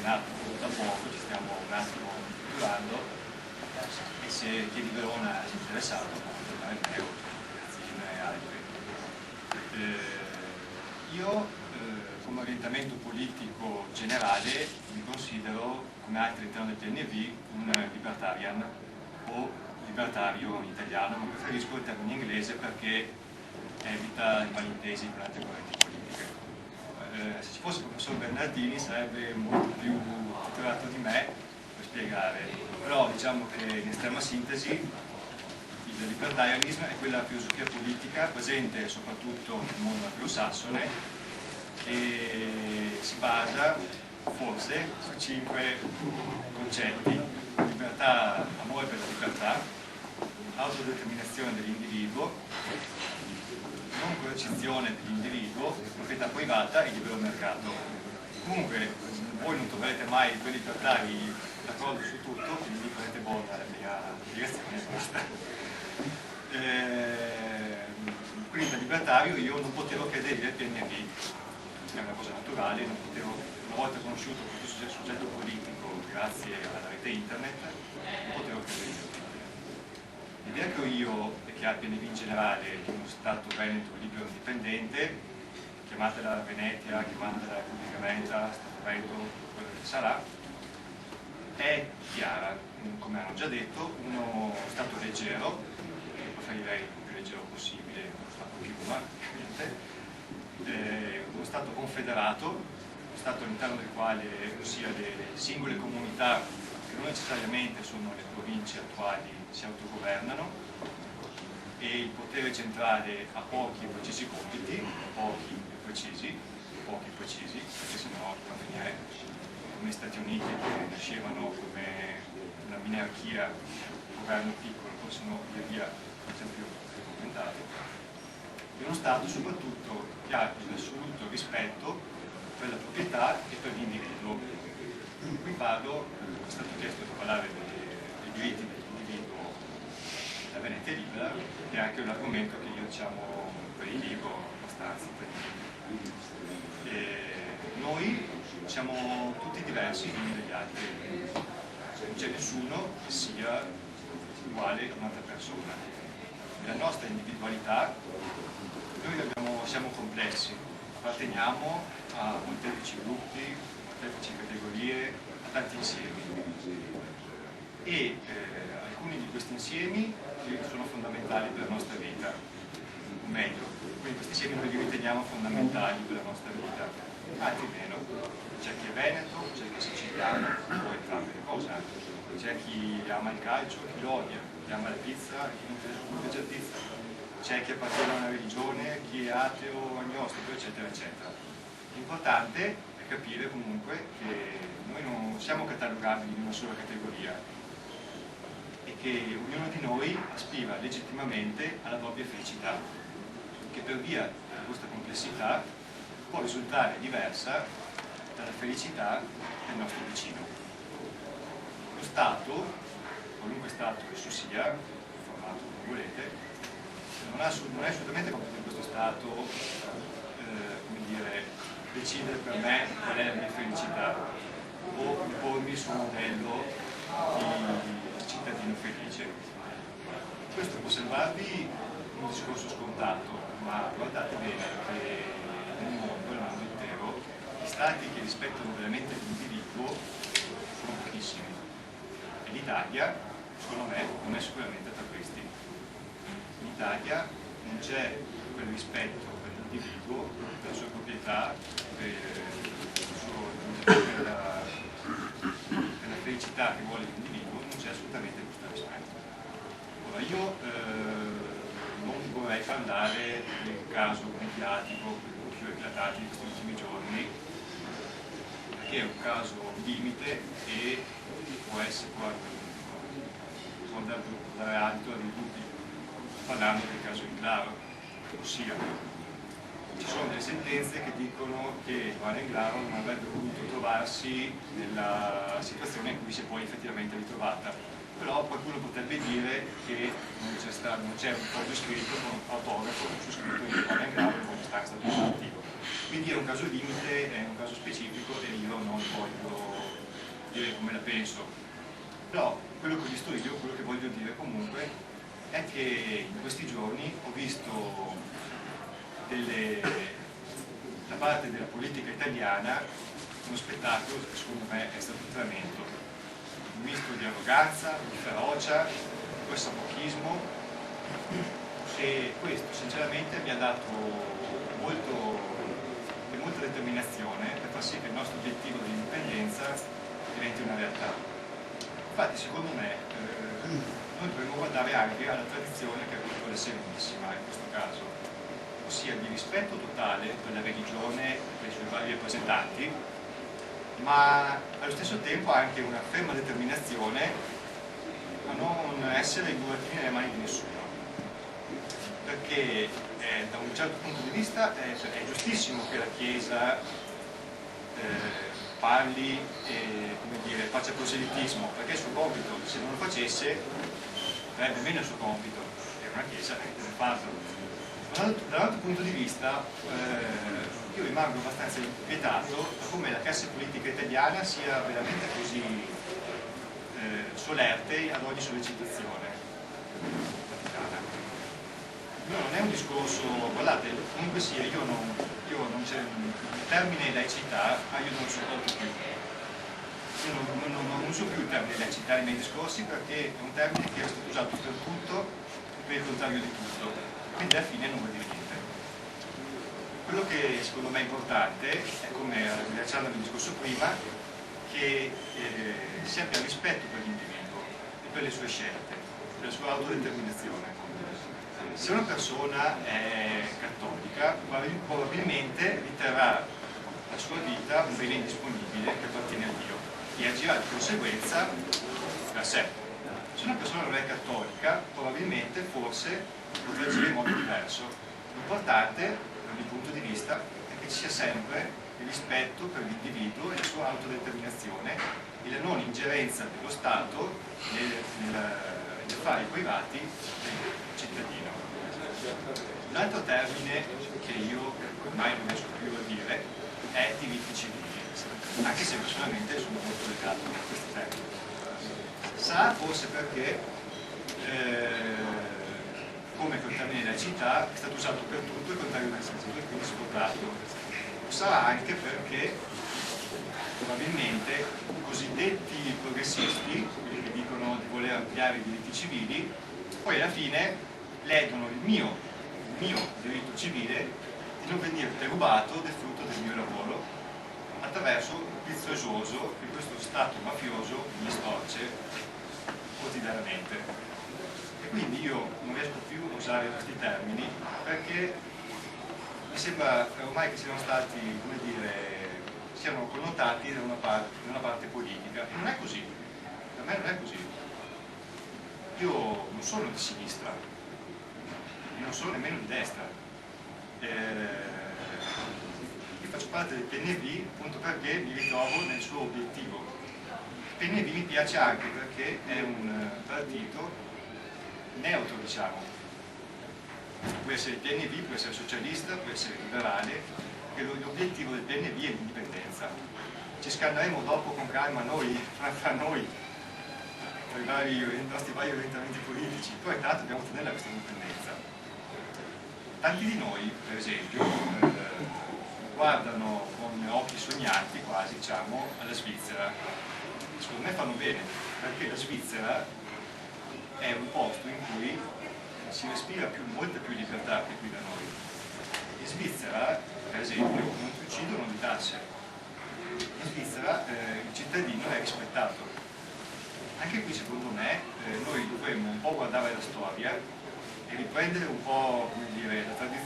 nato da poco, ci stiamo un attimo curando, e se chi di Verona è interessato può tornare me o Gazzina e altri. Io come orientamento politico generale mi considero, come altri all'interno del PNV, un libertarian o libertario in italiano, ma preferisco il termine inglese perché evita i malintesi con altre correnti politiche. Se ci fosse il professor Bernardini sarebbe molto più titolato di me per spiegare, però diciamo che in estrema sintesi il libertarianismo è quella filosofia politica presente soprattutto nel mondo anglosassone e si basa forse su 5 concetti: libertà, amore per la libertà, autodeterminazione dell'individuo, non coercizione dell'individuo, proprietà privata e libero mercato. Comunque voi non troverete mai due libertari d'accordo su tutto, quindi prendete buona la mia direzione è questa. Quindi da libertario io non potevo che aderire al PNV, è una cosa naturale, non potevo, una volta conosciuto questo soggetto politico grazie alla rete internet, non potevo che aderire al PNV. L'idea che ho io e che ha il PNV in generale di uno Stato veneto libero e indipendente, chiamatela Venetia, chiamatela Repubblica Veneta, Stato Veneto, quello che sarà, è chiara, come hanno già detto, uno Stato leggero, preferirei il più leggero possibile, uno Stato piuma, uno Stato confederato, uno Stato all'interno del quale, ossia le singole comunità, che non necessariamente sono le province attuali, si autogovernano, e il potere centrale ha pochi e precisi compiti, pochi e precisi, perché sennò va a finire come gli Stati Uniti che nascevano come una minarchia, un governo piccolo, poi sono via via sempre più aumentato. È uno Stato soprattutto che ha l'assoluto rispetto per la proprietà e per l'individuo. Qui parlo, è stato chiesto di parlare dei diritti dell'individuo da Venezia Libera, che è anche un argomento che io diciamo prediligo abbastanza. Noi siamo tutti diversi gli uni dagli altri, non c'è nessuno che sia uguale a un'altra persona. Nella nostra individualità noi siamo complessi, apparteniamo a molteplici gruppi, molteplici categorie, a tanti insiemi, e alcuni di questi insiemi sono fondamentali per la nostra vita, o meglio, quindi questi insiemi noi li riteniamo fondamentali per la nostra vita, altri meno. C'è chi è veneto, c'è chi è siciliano, o entrambe le cose, c'è chi ama il calcio, chi lo odia, chi ama la pizza, chi non piace la pizza, c'è chi appartiene a una religione, chi è ateo, agnostico, eccetera, eccetera. L'importante è capire comunque che noi non siamo catalogabili in una sola categoria e che ognuno di noi aspira legittimamente alla propria felicità, che per via di questa complessità può risultare diversa dalla felicità del nostro vicino. Lo Stato, qualunque Stato esso sia, formato come volete, non è assolutamente compito di questo Stato come dire, decidere per me qual è la mia felicità o impormi su un modello di cittadino felice. Questo può sembrarvi un discorso scontato, ma guardate bene che nel mondo intero, gli stati che rispettano veramente l'individuo sono pochissimi. E l'Italia, secondo me, non è sicuramente tra questi. In Italia non c'è quel rispetto per l'individuo, per la sua proprietà, per la felicità che vuole l'individuo, non c'è assolutamente questo rispetto. Ora io non vorrei parlare del caso mediatico più eclatante di questi ultimi giorni, perché è un caso limite e può dare adito a dei dubbi, parlando del caso Englaro, ossia ci sono delle sentenze che dicono che Giovanna Englaro non avrebbe voluto trovarsi nella situazione in cui si è poi effettivamente ritrovata, però qualcuno potrebbe dire che non c'è un foglio scritto con un autografo su scritto di Giovanna Englaro come sta stato attivo. Quindi è un caso limite, è un caso specifico e io non voglio penso. Però quello che ho visto io, quello che voglio dire comunque, è che in questi giorni ho visto da parte della politica italiana uno spettacolo che secondo me è stato tremendo, un misto di arroganza, di ferocia, di pressapochismo, e questo sinceramente mi ha dato molta determinazione per far sì che il nostro obiettivo di indipendenza diventi una realtà. Infatti secondo me noi dovremmo guardare anche alla tradizione che ha avuto la Serenissima in questo caso, ossia di rispetto totale per la religione e per i suoi vari rappresentanti, ma allo stesso tempo anche una ferma determinazione a non essere i burattini nelle mani di nessuno, perché da un certo punto di vista è giustissimo che la Chiesa parli e faccia proselitismo, perché il suo compito, se non lo facesse, farebbe meno il suo compito, è una Chiesa che deve farlo. Dall'altro punto di vista io rimango abbastanza inquietato da come la classe politica italiana sia veramente così solerte ad ogni sollecitazione vaticana. No, non è un discorso, guardate, comunque sia, io non c'è il termine laicità, io non lo sopporto più. Io non uso più il termine laicità nei miei discorsi perché è un termine che è stato usato per tutto e per il contrario di tutto, quindi alla fine non vuol dire niente. Quello che secondo me è importante è, come rilasciando il discorso prima, che si abbia rispetto per l'individuo e per le sue scelte, per la sua autodeterminazione. Se una persona è cattolica, probabilmente riterrà la sua vita un bene indisponibile che appartiene a Dio e agirà di conseguenza per sé. Se una persona non è cattolica, probabilmente forse potrà agire in modo diverso. L'importante, dal mio punto di vista, è che ci sia sempre il rispetto per l'individuo e la sua autodeterminazione e la non ingerenza dello Stato negli affari privati del cittadino. Un altro termine che io ormai non riesco più a dire è diritti civili, anche se personalmente sono molto legato a questi termini. Sarà forse perché, come col termine laicità, è stato usato per tutto e contrario per tutto e quindi svuotato. Sarà anche perché probabilmente i cosiddetti progressisti, quelli che dicono di voler ampliare i diritti civili, poi alla fine ledono il mio diritto civile di non venire derubato del frutto del mio lavoro attraverso il pizzo esoso che questo Stato mafioso mi storce quotidianamente. E quindi io non riesco più a usare questi termini perché mi sembra ormai che siano stati, come dire, siano connotati da una parte politica, e non è così, per me non è così. Io non sono di sinistra, non sono nemmeno di destra. Io faccio parte del PNV appunto perché mi ritrovo nel suo obiettivo. Il PNV mi piace anche perché è un partito neutro, diciamo. Può essere il PNV, può essere socialista, può essere liberale, perché l'obiettivo del PNV è l'indipendenza. Ci scanneremo dopo con calma noi, fra noi, tra i nostri vari orientamenti politici, però intanto dobbiamo ottenere questa indipendenza. Tanti di noi, per esempio, guardano con occhi sognanti quasi, diciamo, alla Svizzera. Secondo me fanno bene, perché la Svizzera è un posto in cui si respira molta più libertà che qui da noi. In Svizzera, per esempio, non ti uccidono di tasse. In Svizzera il cittadino è rispettato. Anche qui, secondo me, noi dovremmo un po' guardare la storia e riprendere un po', come dire, la tradizione